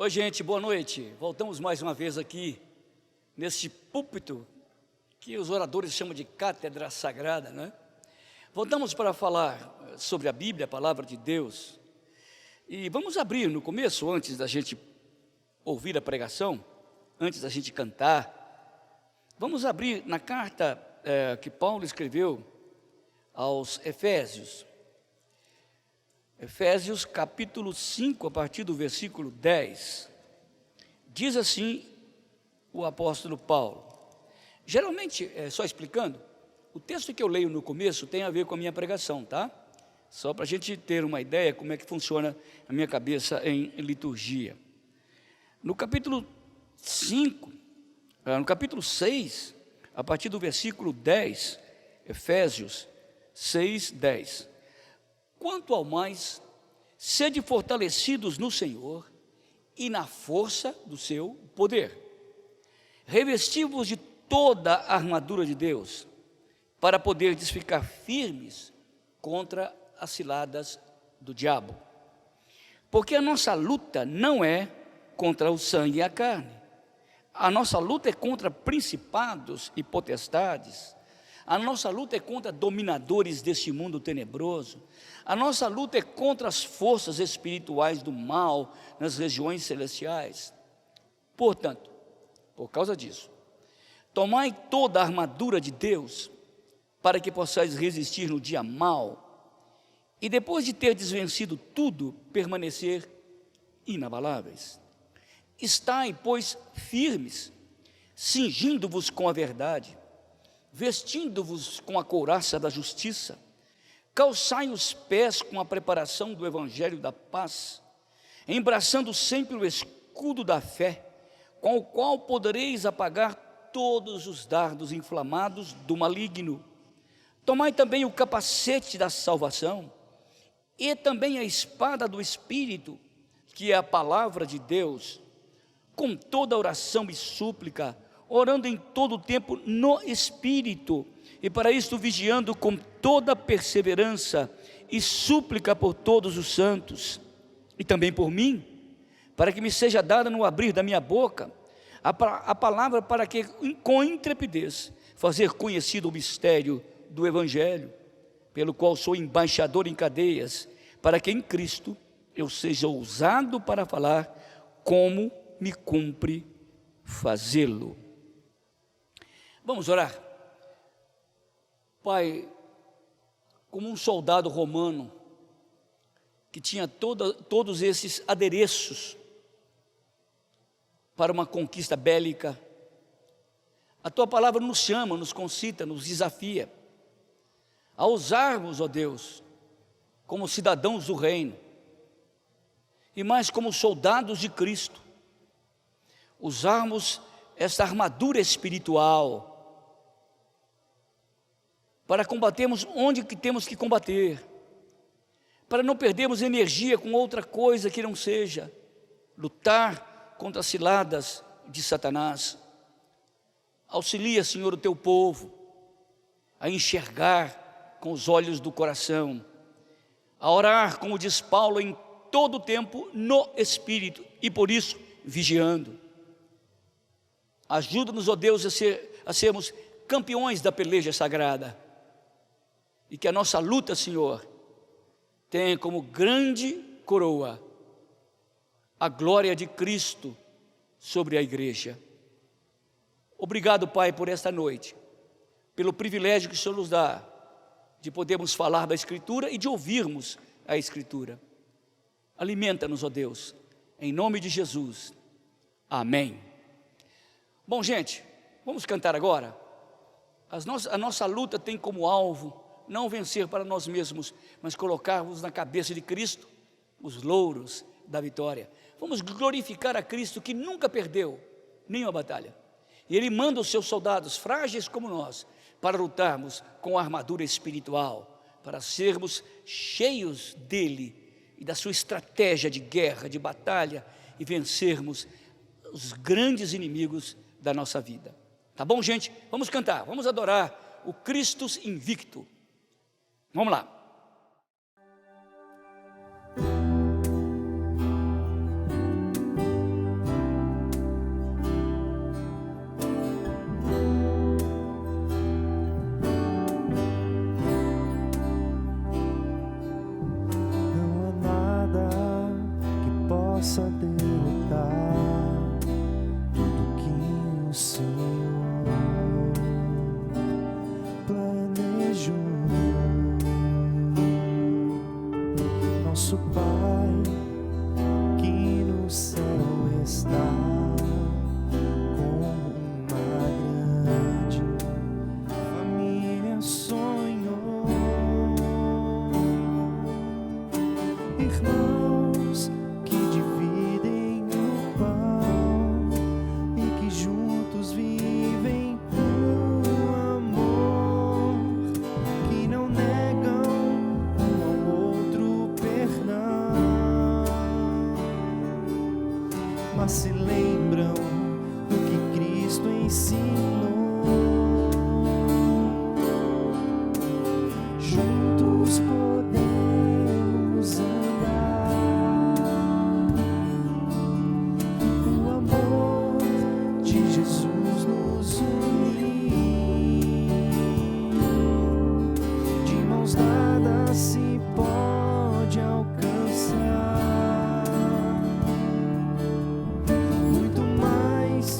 Oi, gente, boa noite. Voltamos mais uma vez aqui, neste púlpito, que os oradores chamam de cátedra sagrada, né? Voltamos para falar sobre a Bíblia, a palavra de Deus. E vamos abrir no começo, antes da gente ouvir a pregação, antes da gente cantar. Vamos abrir na carta que Paulo escreveu aos Efésios. Efésios capítulo 5, a partir do versículo 10, diz assim o apóstolo Paulo. Geralmente, só explicando, o texto que eu leio no começo tem a ver com a minha pregação, tá? Só para a gente ter uma ideia como é que funciona a minha cabeça em liturgia. No capítulo 5, no capítulo 6, a partir do versículo 10, Efésios 6, 10. Quanto ao mais, sede fortalecidos no Senhor e na força do seu poder. Revesti-vos de toda a armadura de Deus, para poderdes ficar firmes contra as ciladas do diabo. Porque a nossa luta não é contra o sangue e a carne. A nossa luta é contra principados e potestades. A nossa luta é contra dominadores deste mundo tenebroso. A nossa luta é contra as forças espirituais do mal nas regiões celestiais. Portanto, por causa disso, tomai toda a armadura de Deus, para que possais resistir no dia mau, e depois de terdes vencido tudo, permanecer inabaláveis. Estai, pois, firmes, cingindo-vos com a verdade, vestindo-vos com a couraça da justiça, calçai os pés com a preparação do evangelho da paz, embraçando sempre o escudo da fé, com o qual podereis apagar todos os dardos inflamados do maligno. Tomai também o capacete da salvação, e também a espada do Espírito, que é a palavra de Deus, com toda oração e súplica, orando em todo o tempo no Espírito, e para isto vigiando com toda perseverança e súplica por todos os santos, e também por mim, para que me seja dada no abrir da minha boca a palavra, para que com intrepidez fazer conhecido o mistério do Evangelho, pelo qual sou embaixador em cadeias, para que em Cristo eu seja ousado para falar como me cumpre fazê-lo. Vamos orar. Pai, como um soldado romano que tinha todos esses adereços para uma conquista bélica, a Tua palavra nos chama, nos concita, nos desafia a usarmos, ó Deus, como cidadãos do reino, e mais como soldados de Cristo, usarmos esta armadura espiritual, para combatermos onde que temos que combater, para não perdermos energia com outra coisa que não seja lutar contra as ciladas de Satanás. Auxilia, Senhor, o Teu povo a enxergar com os olhos do coração, a orar, como diz Paulo, em todo o tempo no Espírito, e por isso vigiando. Ajuda-nos, ó Deus, a sermos campeões da peleja sagrada, e que a nossa luta, Senhor, tenha como grande coroa a glória de Cristo sobre a igreja. Obrigado, Pai, por esta noite, pelo privilégio que o Senhor nos dá de podermos falar da Escritura e de ouvirmos a Escritura. Alimenta-nos, ó Deus, em nome de Jesus. Amém. Bom, gente, vamos cantar agora. A nossa luta tem como alvo não vencer para nós mesmos, mas colocarmos na cabeça de Cristo os louros da vitória. Vamos glorificar a Cristo, que nunca perdeu nenhuma batalha. E Ele manda os seus soldados, frágeis como nós, para lutarmos com a armadura espiritual, para sermos cheios dEle e da sua estratégia de guerra, de batalha, e vencermos os grandes inimigos da nossa vida. Tá bom, gente? Vamos cantar, vamos adorar o Cristo invicto. Vamos lá. mas se lembram do que Cristo ensinou. Juntos podemos andar. O amor de Jesus nos une. De mãos dadas se pode alcançar muito mais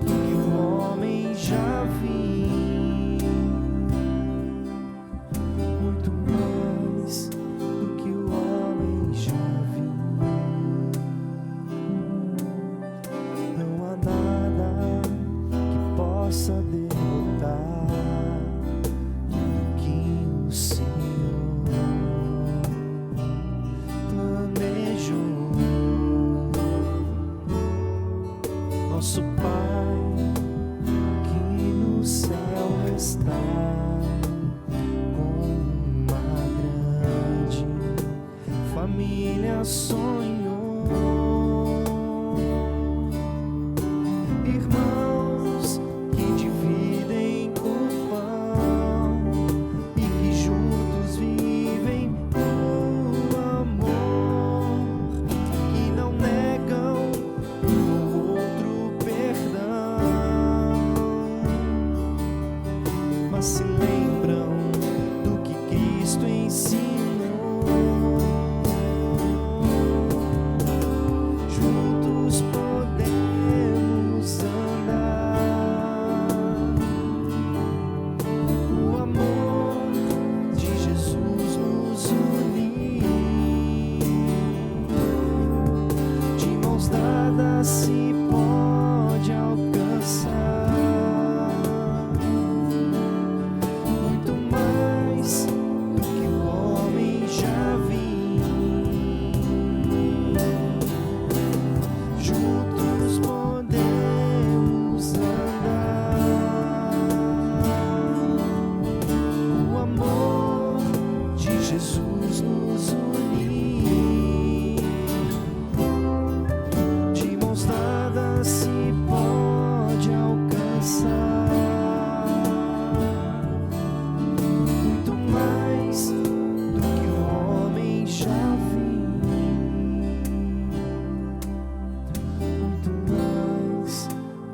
do que o homem já viu. Muito mais do que o homem já viu. Não há nada que possa derrotar que o Senhor planejou. Nosso Pai que no céu está, com uma grande família sonhou. Irmãos que dividem o pão e que juntos vivem o amor, que não negam um ao outro perdão, mas se lembram do que Cristo ensinou. Juntos podemos andar. O amor de Jesus nos une. De mãos dadas se pode alcançar muito mais do que o homem já viu. Juntos podemos andar. O amor de Jesus nos une. De mãos dadas se pode alcançar muito mais do que o homem já viu. Muito mais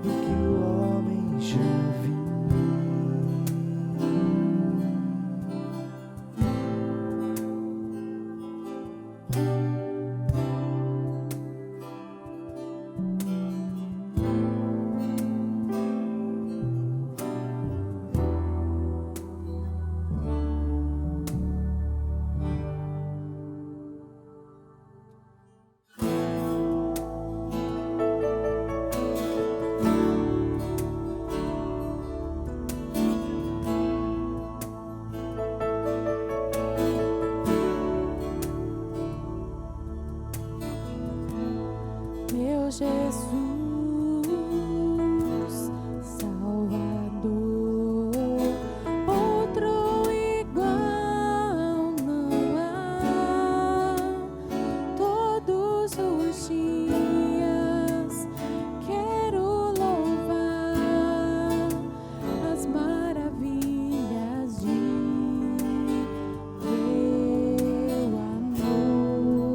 do que o homem já viu. Meu Jesus, Salvador, outro igual não há. Todos os dias quero louvar as maravilhas de teu amor.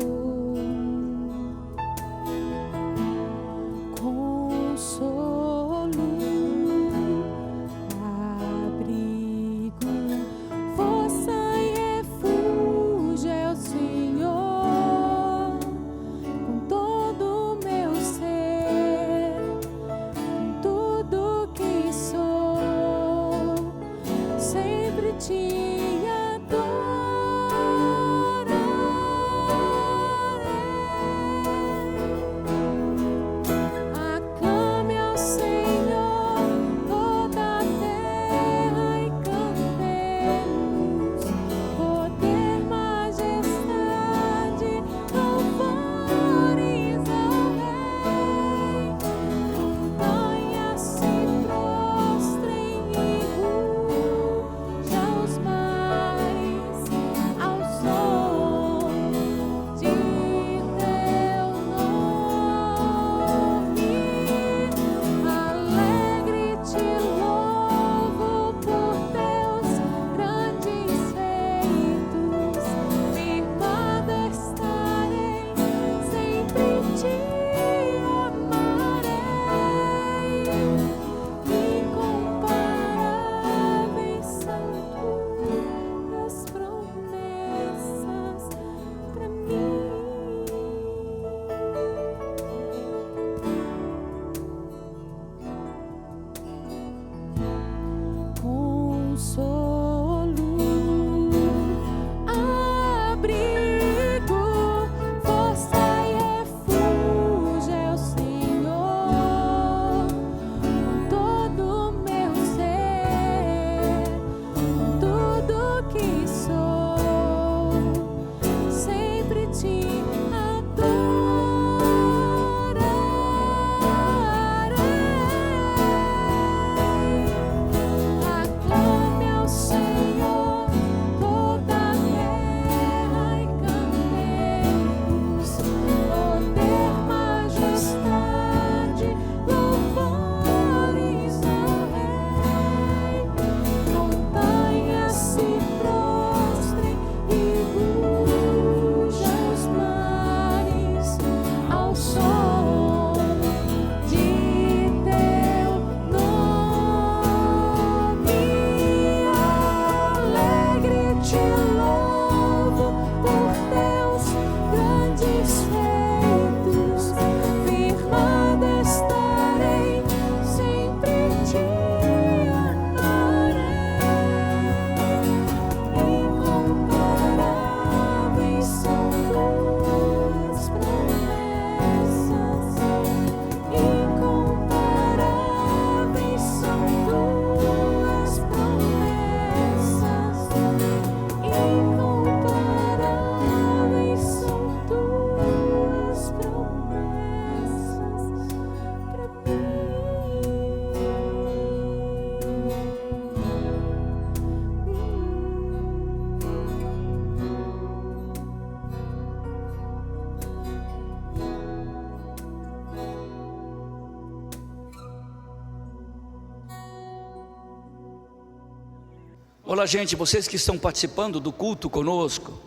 Olá, gente, vocês que estão participando do culto conosco,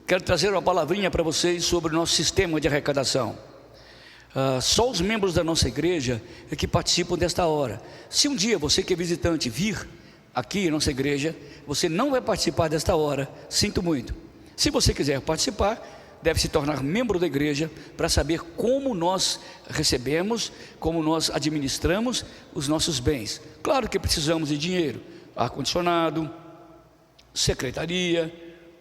quero trazer uma palavrinha para vocês sobre o nosso sistema de arrecadação. Só os membros da nossa igreja é que participam desta hora. Se um dia você que é visitante vir aqui em nossa igreja, você não vai participar desta hora, sinto muito. Se você quiser participar, deve se tornar membro da igreja para saber como nós recebemos, como nós administramos os nossos bens. Claro que precisamos de dinheiro, ar-condicionado, secretaria,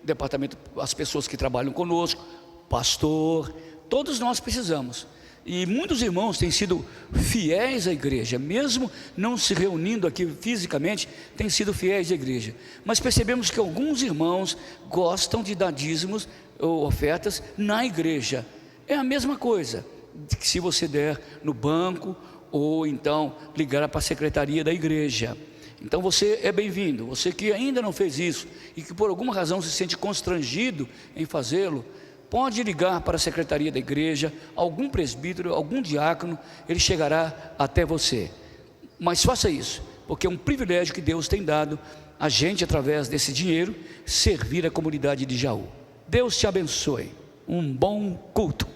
departamento, as pessoas que trabalham conosco, pastor, todos nós precisamos. E muitos irmãos têm sido fiéis à igreja, mesmo não se reunindo aqui fisicamente, têm sido fiéis à igreja. Mas percebemos que alguns irmãos gostam de dar dízimos ou ofertas na igreja. É a mesma coisa que se você der no banco ou então ligar para a secretaria da igreja. Então você é bem-vindo. Você que ainda não fez isso e que por alguma razão se sente constrangido em fazê-lo, pode ligar para a secretaria da igreja, algum presbítero, algum diácono, ele chegará até você. Mas faça isso, porque é um privilégio que Deus tem dado a gente, através desse dinheiro, servir a comunidade de Jaú. Deus te abençoe. Um bom culto.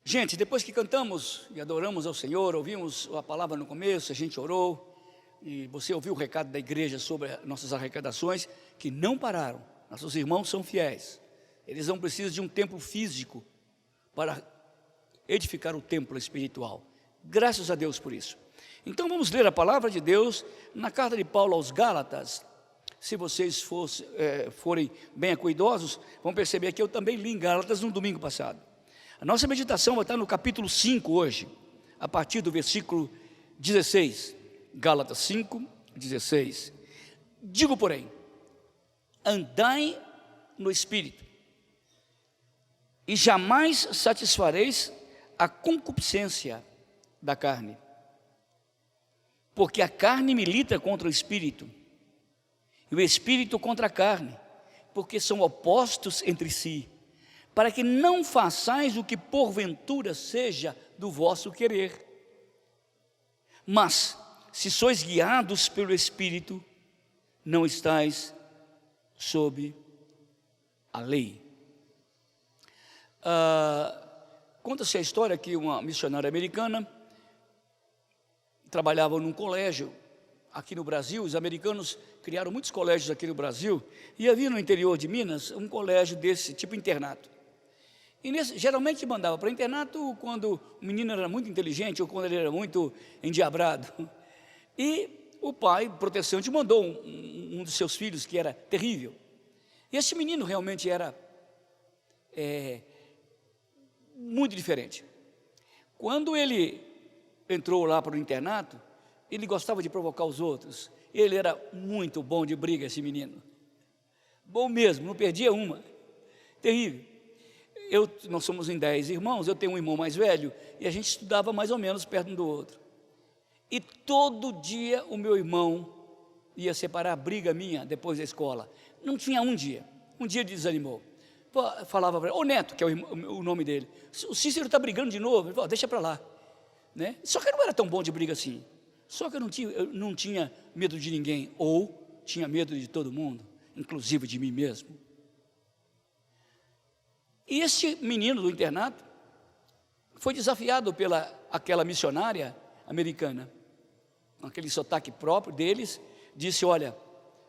Gente, depois que cantamos e adoramos ao Senhor, ouvimos a palavra no começo, a gente orou, e você ouviu o recado da igreja sobre nossas arrecadações, que não pararam. Nossos irmãos são fiéis, eles não precisam de um templo físico para edificar o templo espiritual. Graças a Deus por isso. Então vamos ler a palavra de Deus na carta de Paulo aos Gálatas. Se vocês forem bem cuidadosos, vão perceber que eu também li em Gálatas no domingo passado. A nossa meditação vai estar no capítulo 5 hoje, a partir do versículo 16. Gálatas 5, 16. Digo, porém, andai no Espírito, e jamais satisfareis a concupiscência da carne, porque a carne milita contra o Espírito, e o Espírito contra a carne, porque são opostos entre si, para que não façais o que porventura seja do vosso querer. Mas, se sois guiados pelo Espírito, não estáis sob a lei. Conta-se a história que uma missionária americana trabalhava num colégio aqui no Brasil. Os americanos criaram muitos colégios aqui no Brasil, e havia no interior de Minas um colégio desse tipo internato. E geralmente mandava para internato quando o menino era muito inteligente ou quando ele era muito endiabrado. E o pai, protestante, mandou um dos seus filhos que era terrível. E esse menino realmente era muito diferente. Quando ele entrou lá para o internato, ele gostava de provocar os outros. Ele era muito bom de briga, esse menino. Bom mesmo, não perdia uma. Terrível. Nós somos em 10 irmãos, eu tenho um irmão mais velho, e a gente estudava mais ou menos perto um do outro. E todo dia o meu irmão ia separar a briga minha depois da escola. Não tinha um dia ele desanimou. Falava para ele, ô Neto, que é o nome dele, o Cícero está brigando de novo. Ele falou, deixa para lá, né? Só que eu não era tão bom de briga assim. Só que eu não tinha medo de ninguém, ou tinha medo de todo mundo, inclusive de mim mesmo. E este menino do internato foi desafiado pela aquela missionária americana, com aquele sotaque próprio deles, disse, olha,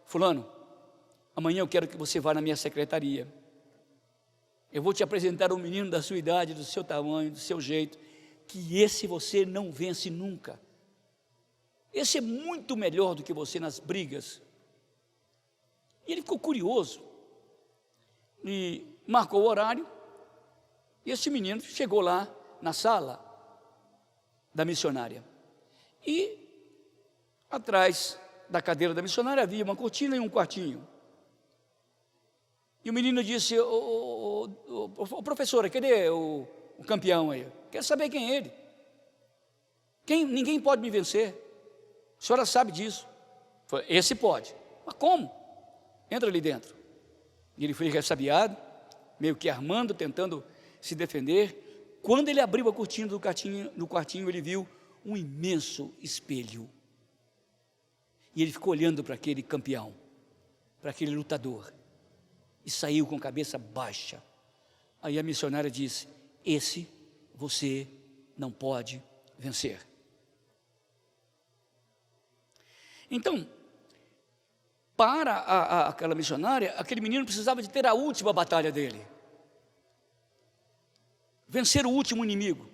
fulano, amanhã eu quero que você vá na minha secretaria. Eu vou te apresentar um menino da sua idade, do seu tamanho, do seu jeito, que esse você não vence nunca. Esse é muito melhor do que você nas brigas. E ele ficou curioso e marcou o horário, e esse menino chegou lá na sala da missionária. E atrás da cadeira da missionária havia uma cortina e um quartinho. E o menino disse, professora, cadê o campeão aí? Quero saber quem é ele. Ninguém pode me vencer. A senhora sabe disso. Falei, esse pode. Mas como? Entra ali dentro. E ele foi ressabiado, meio que armando, tentando se defender. Quando ele abriu a cortina do quartinho, ele viu um imenso espelho. E ele ficou olhando para aquele campeão, para aquele lutador, e saiu com a cabeça baixa. Aí a missionária disse: esse você não pode vencer. Então, para aquela missionária, aquele menino precisava de ter a última batalha dele. Vencer o último inimigo.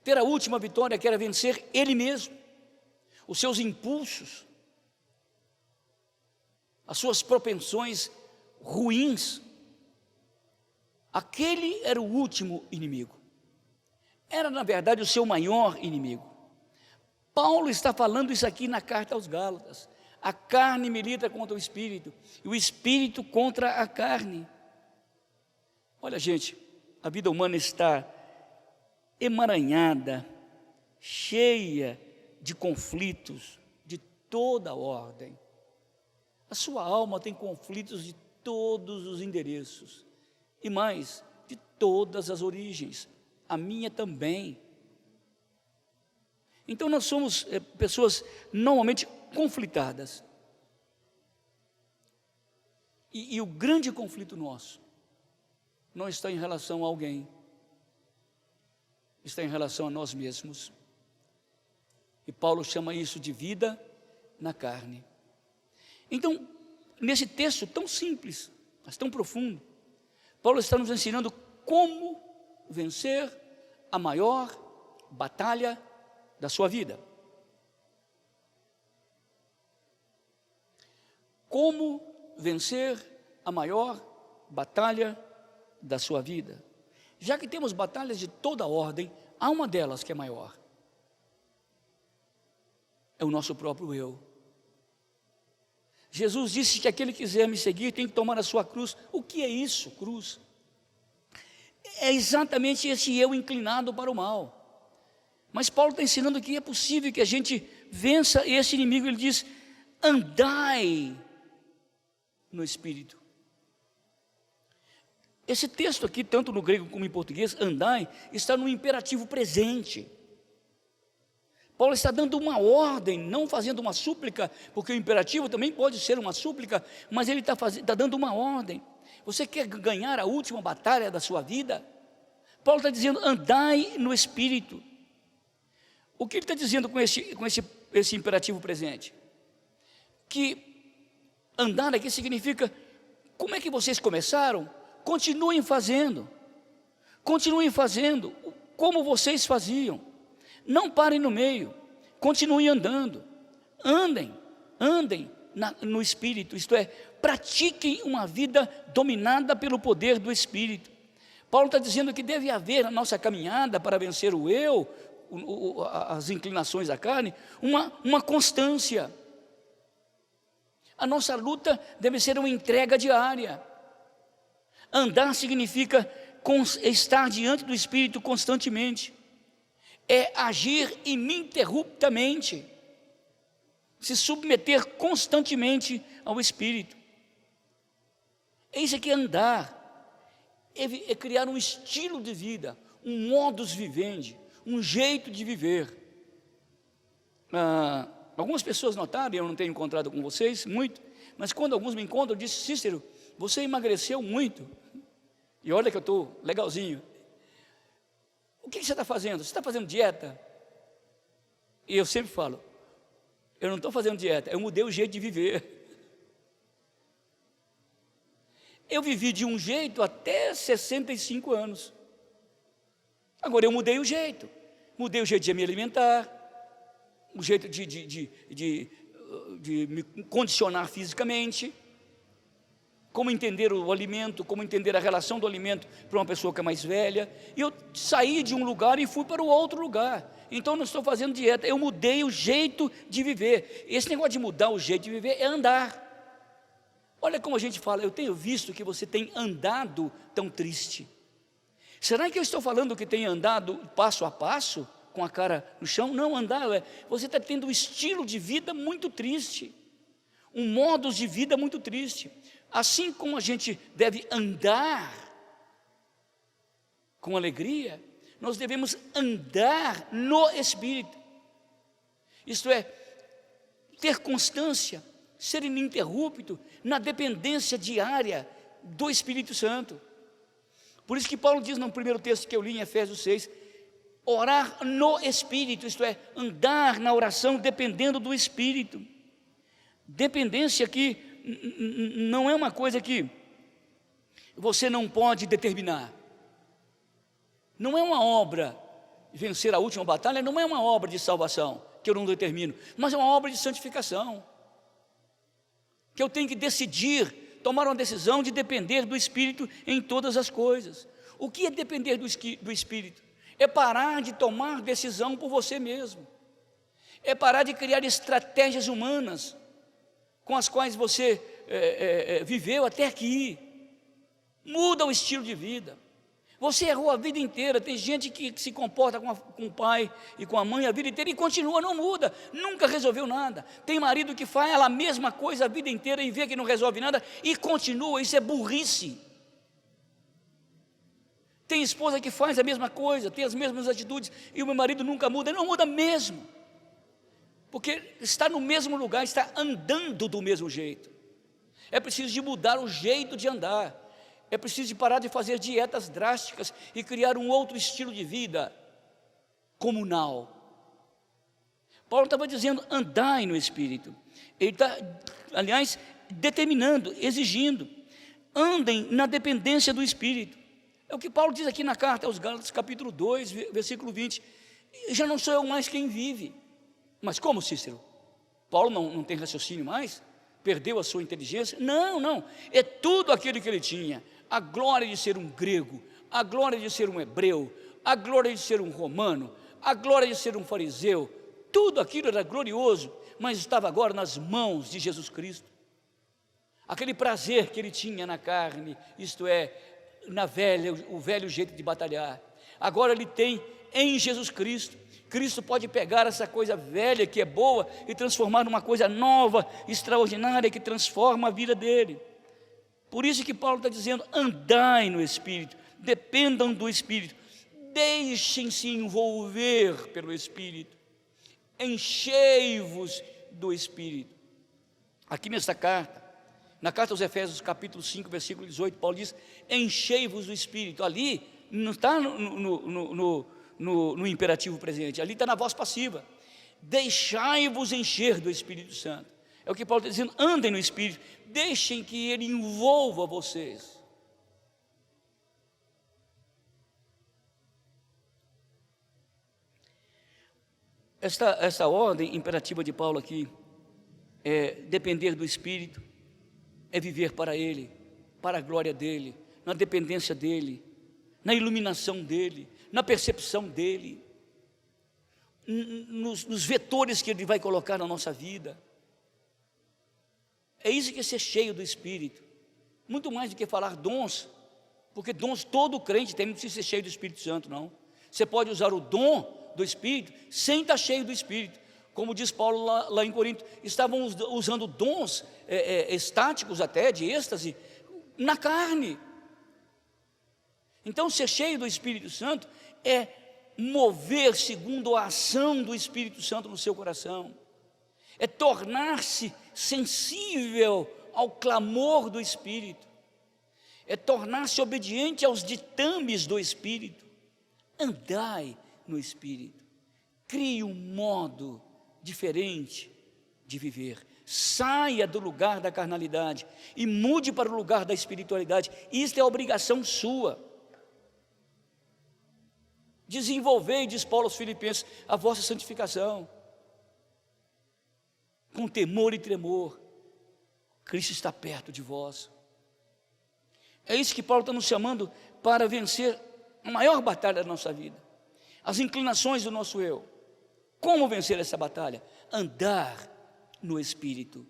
Ter a última vitória, que era vencer ele mesmo. Os seus impulsos. As suas propensões ruins. Aquele era o último inimigo. Era, na verdade, o seu maior inimigo. Paulo está falando isso aqui na carta aos Gálatas. A carne milita contra o espírito, e o espírito contra a carne. Olha, gente, a vida humana está emaranhada, cheia de conflitos de toda ordem. A sua alma tem conflitos de todos os endereços, e mais, de todas as origens. A minha também. Então nós somos pessoas normalmente conflitadas. E o grande conflito nosso não está em relação a alguém, está em relação a nós mesmos. E Paulo chama isso de vida na carne. Então, nesse texto tão simples, mas tão profundo, Paulo está nos ensinando como vencer a maior batalha da sua vida. Como vencer a maior batalha da sua vida? Já que temos batalhas de toda ordem, há uma delas que é maior. É o nosso próprio eu. Jesus disse que aquele que quiser me seguir tem que tomar a sua cruz. O que é isso, cruz? É exatamente esse eu inclinado para o mal. Mas Paulo está ensinando que é possível que a gente vença esse inimigo. Ele diz: andai no Espírito. Esse texto aqui, tanto no grego como em português, andai, está no imperativo presente. Paulo está dando uma ordem, não fazendo uma súplica, porque o imperativo também pode ser uma súplica, mas ele está dando uma ordem. Você quer ganhar a última batalha da sua vida? Paulo está dizendo: andai no Espírito. O que ele está dizendo com esse imperativo presente? Que andar aqui significa: como é que vocês começaram? Continuem fazendo. Continuem fazendo como vocês faziam. Não parem no meio. Continuem andando. Andem no Espírito. Isto é, pratiquem uma vida dominada pelo poder do Espírito. Paulo está dizendo que deve haver na nossa caminhada para vencer o eu, as inclinações da carne, uma constância. A nossa luta deve ser uma entrega diária. Andar significa estar diante do Espírito constantemente. É agir ininterruptamente. Se submeter constantemente ao Espírito. É isso que é andar. É criar um estilo de vida, um modus vivendi, um jeito de viver. Algumas pessoas notaram, eu não tenho encontrado com vocês muito, mas quando alguns me encontram, eu disse: Cícero, você emagreceu muito, e olha que eu estou legalzinho. O que você está fazendo? Você está fazendo dieta? E eu sempre falo: eu não estou fazendo dieta, eu mudei o jeito de viver. Eu vivi de um jeito até 65 anos. Agora eu mudei o jeito de me alimentar, o jeito de me condicionar fisicamente, como entender o alimento, como entender a relação do alimento para uma pessoa que é mais velha. E eu saí de um lugar e fui para o outro lugar. Então eu não estou fazendo dieta, eu mudei o jeito de viver. Esse negócio de mudar o jeito de viver é andar. Olha como a gente fala: eu tenho visto que você tem andado tão triste. Será que eu estou falando que tem andado passo a passo, com a cara no chão? Não, andar, você está tendo um estilo de vida muito triste, um modus de vida muito triste. Assim como a gente deve andar com alegria, nós devemos andar no Espírito. Isto é, ter constância, ser ininterrupto na dependência diária do Espírito Santo. Por isso que Paulo diz no primeiro texto que eu li em Efésios 6, orar no Espírito, isto é, andar na oração dependendo do Espírito. Dependência aqui não é uma coisa que você não pode determinar. Não é uma obra, vencer a última batalha não é uma obra de salvação, que eu não determino, mas é uma obra de santificação, que eu tenho que decidir, tomar uma decisão de depender do Espírito em todas as coisas. O que é depender do Espírito? É parar de tomar decisão por você mesmo, é parar de criar estratégias humanas com as quais você viveu até aqui. Muda o estilo de vida. Você errou a vida inteira. Tem gente que se comporta com o pai e com a mãe a vida inteira e continua, não muda, nunca resolveu nada. Tem marido que faz a mesma coisa a vida inteira e vê que não resolve nada e continua, isso é burrice. Tem esposa que faz a mesma coisa, tem as mesmas atitudes e o meu marido nunca muda, não muda mesmo, porque está no mesmo lugar, está andando do mesmo jeito. É preciso de mudar o jeito de andar. É preciso de parar de fazer dietas drásticas e criar um outro estilo de vida comunal. Paulo estava dizendo, andai no Espírito. Ele está, aliás, determinando, exigindo, andem na dependência do Espírito. É o que Paulo diz aqui na carta aos Gálatas, capítulo 2, versículo 20. Já não sou eu mais quem vive. Mas como, Cícero? Paulo não tem raciocínio mais? Perdeu a sua inteligência? Não, é tudo aquilo que ele tinha. A glória de ser um grego, a glória de ser um hebreu, a glória de ser um romano, a glória de ser um fariseu, tudo aquilo era glorioso, mas estava agora nas mãos de Jesus Cristo. Aquele prazer que ele tinha na carne, isto é, o velho jeito de batalhar, agora ele tem em Jesus Cristo. Cristo pode pegar essa coisa velha que é boa e transformar numa coisa nova, extraordinária, que transforma a vida dele. Por isso que Paulo está dizendo, andai no Espírito, dependam do Espírito, deixem-se envolver pelo Espírito, enchei-vos do Espírito. Aqui nesta carta, na carta aos Efésios, capítulo 5, versículo 18, Paulo diz, enchei-vos do Espírito. Ali não está no imperativo presente, ali está na voz passiva, deixai-vos encher do Espírito Santo. É o que Paulo está dizendo, andem no Espírito, deixem que Ele envolva vocês. Essa ordem imperativa de Paulo aqui, é depender do Espírito, é viver para Ele, para a glória dEle, na dependência dEle, na iluminação dEle, na percepção dEle, nos vetores que Ele vai colocar na nossa vida. É isso que é ser cheio do Espírito, muito mais do que falar dons, porque dons todo crente tem, não precisa ser cheio do Espírito Santo, não. Você pode usar o dom do Espírito sem estar cheio do Espírito, como diz Paulo lá em Corinto, estavam usando dons estáticos até, de êxtase, na carne. Então ser cheio do Espírito Santo é mover segundo a ação do Espírito Santo no seu coração, é tornar-se sensível ao clamor do Espírito, é tornar-se obediente aos ditames do Espírito. Andai no Espírito, crie um modo diferente de viver, saia do lugar da carnalidade e mude para o lugar da espiritualidade. Isto é obrigação sua. Desenvolvei, diz Paulo aos Filipenses, a vossa santificação com temor e tremor. Cristo está perto de vós. É isso que Paulo está nos chamando para vencer a maior batalha da nossa vida, as inclinações do nosso eu. Como vencer essa batalha? Andar no Espírito.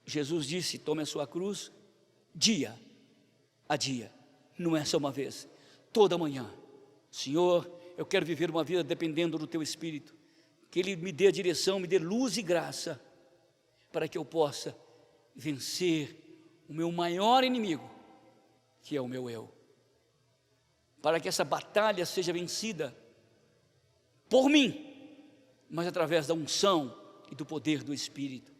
Jesus disse, tome a sua cruz dia a dia, não é só uma vez, toda manhã. Senhor, eu quero viver uma vida dependendo do Teu Espírito, que Ele me dê a direção, me dê luz e graça, para que eu possa vencer o meu maior inimigo, que é o meu eu, para que essa batalha seja vencida por mim mas através da unção e do poder do Espírito.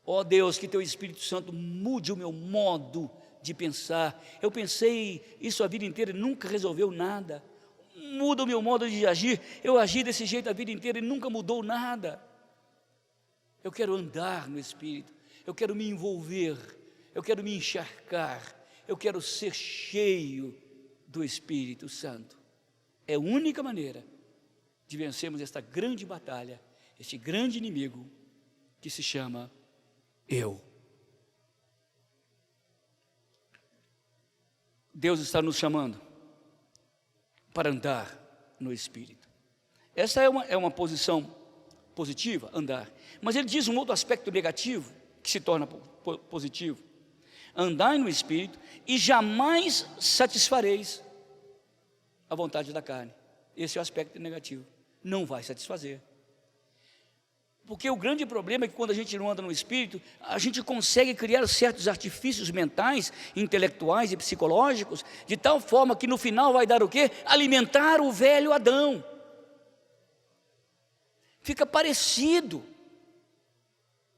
Ó Deus, que Teu Espírito Santo mude o meu modo de pensar. Eu pensei isso a vida inteira e nunca resolveu nada. Muda o meu modo de agir. Eu agi desse jeito a vida inteira e nunca mudou nada. Eu quero andar no Espírito, eu quero me envolver, eu quero me encharcar, eu quero ser cheio do Espírito Santo. É a única maneira de vencermos esta grande batalha, este grande inimigo que se chama eu. Deus está nos chamando para andar no Espírito. Essa é uma posição positiva, andar. Mas ele diz um outro aspecto negativo que se torna positivo: andai no Espírito e jamais satisfareis a vontade da carne. Esse é o aspecto negativo. Não vai satisfazer. Porque o grande problema é que quando a gente não anda no Espírito, a gente consegue criar certos artifícios mentais, intelectuais e psicológicos, de tal forma que no final vai dar o quê? Alimentar o velho Adão. Fica parecido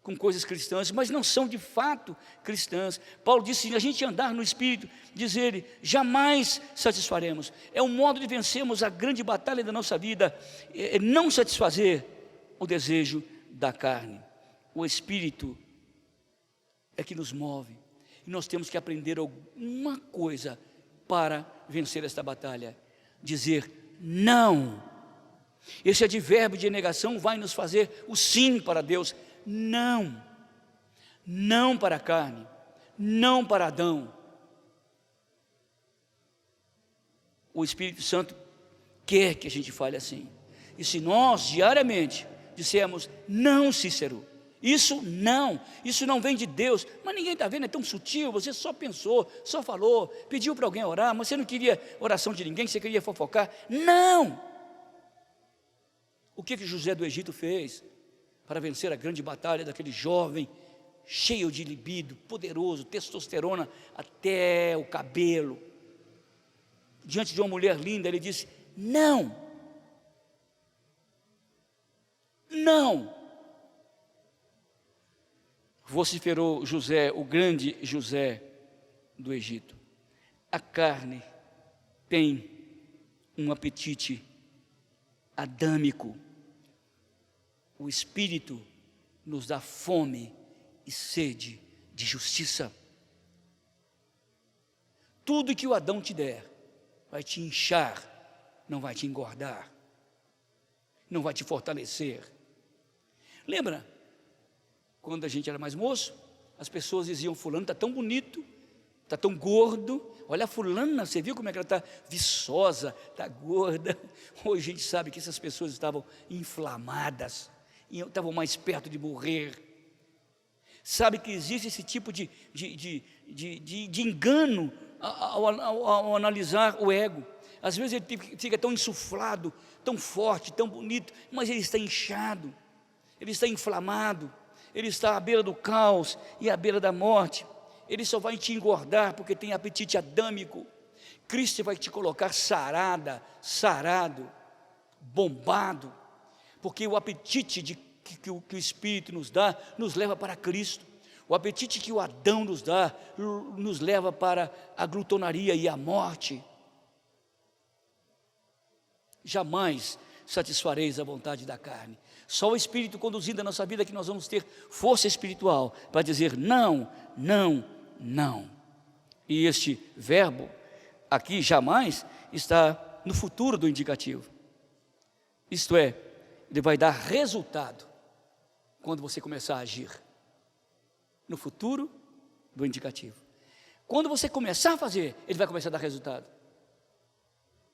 com coisas cristãs, mas não são de fato cristãs. Paulo disse: se a gente andar no Espírito, diz ele, jamais satisfaremos. É um modo de vencermos a grande batalha da nossa vida, é não satisfazer o desejo da carne. O Espírito é que nos move, e nós temos que aprender alguma coisa para vencer esta batalha: dizer não. Esse advérbio de negação vai nos fazer o sim para Deus. Não, não para a carne, não para Adão. O Espírito Santo quer que a gente fale assim. E se nós diariamente dissermos: não, Cícero, isso não vem de Deus, mas ninguém está vendo, é tão sutil, você só pensou, só falou, pediu para alguém orar, mas você não queria oração de ninguém, você queria fofocar. Não! O que José do Egito fez para vencer a grande batalha daquele jovem cheio de libido, poderoso, testosterona até o cabelo? Diante de uma mulher linda, ele disse: não, não. Vociferou José, o grande José do Egito: a carne tem um apetite adâmico, o Espírito nos dá fome e sede de justiça. Tudo que o Adão te der vai te inchar, não vai te engordar, não vai te fortalecer. Lembra quando a gente era mais moço, as pessoas diziam: fulano está tão bonito, está tão gordo, olha a fulana, você viu como é que ela está viçosa, está gorda. Hoje a gente sabe que essas pessoas estavam inflamadas, estavam mais perto de morrer. Sabe que existe esse tipo de engano ao analisar o ego. Às vezes ele fica tão insuflado, tão forte, tão bonito, mas ele está inchado, ele está inflamado, ele está à beira do caos e à beira da morte. Ele só vai te engordar porque tem apetite adâmico. Cristo vai te colocar sarado, bombado, porque o apetite que o Espírito nos dá, nos leva para Cristo. O apetite que o Adão nos dá, nos leva para a glutonaria e a morte. Jamais satisfareis a vontade da carne. Só o Espírito conduzindo a nossa vida que nós vamos ter força espiritual para dizer não, não, não. E este verbo aqui, jamais, está no futuro do indicativo. Isto é, ele vai dar resultado quando você começar a agir. No futuro do indicativo. Quando você começar a fazer, ele vai começar a dar resultado.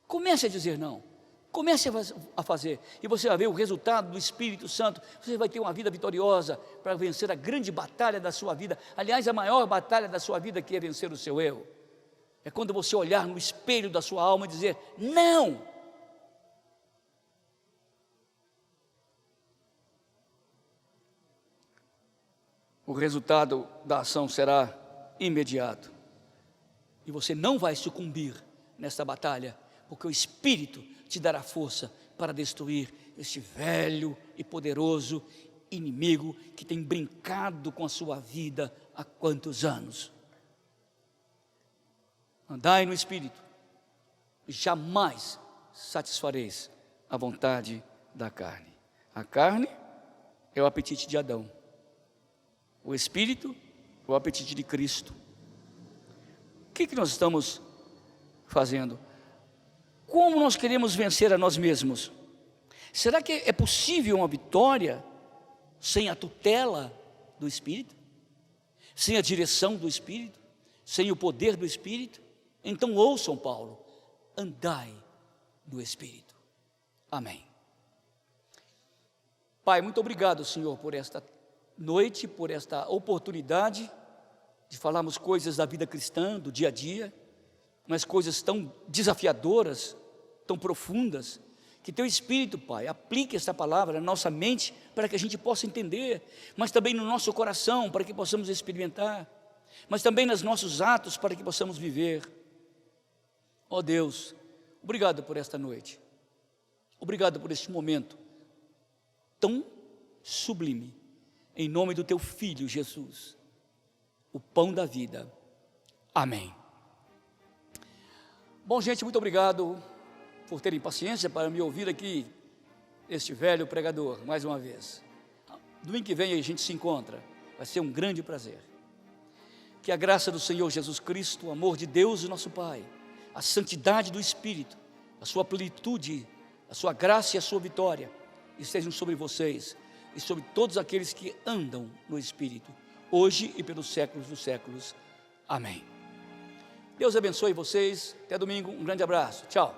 Comece a dizer não. Comece a fazer, e você vai ver o resultado do Espírito Santo. Você vai ter uma vida vitoriosa para vencer a grande batalha da sua vida. Aliás, a maior batalha da sua vida, que é vencer o seu eu, é quando você olhar no espelho da sua alma e dizer não. O resultado da ação será imediato, e você não vai sucumbir nesta batalha, porque o Espírito te dará força para destruir este velho e poderoso inimigo que tem brincado com a sua vida há quantos anos. Andai no Espírito, e jamais satisfareis a vontade da carne. A carne é o apetite de Adão, o Espírito é o apetite de Cristo. O que nós estamos fazendo? Como nós queremos vencer a nós mesmos? Será que é possível uma vitória sem a tutela do Espírito? Sem a direção do Espírito? Sem o poder do Espírito? Então ouçam Paulo: andai no Espírito. Amém. Pai, muito obrigado, Senhor, por esta noite, por esta oportunidade de falarmos coisas da vida cristã, do dia a dia, mas coisas tão desafiadoras, tão profundas, que Teu Espírito, Pai, aplique esta palavra na nossa mente, para que a gente possa entender, mas também no nosso coração, para que possamos experimentar, mas também nos nossos atos, para que possamos viver. Ó Deus, obrigado por esta noite, obrigado por este momento tão sublime, em nome do Teu Filho Jesus, o pão da vida. Amém. Bom, gente, muito obrigado por terem paciência para me ouvir aqui, este velho pregador, mais uma vez. Domingo que vem a gente se encontra, vai ser um grande prazer. Que a graça do Senhor Jesus Cristo, o amor de Deus, o nosso Pai, a santidade do Espírito, a sua plenitude, a sua graça e a sua vitória, estejam sobre vocês e sobre todos aqueles que andam no Espírito, hoje e pelos séculos dos séculos. Amém. Deus abençoe vocês, até domingo, um grande abraço, tchau.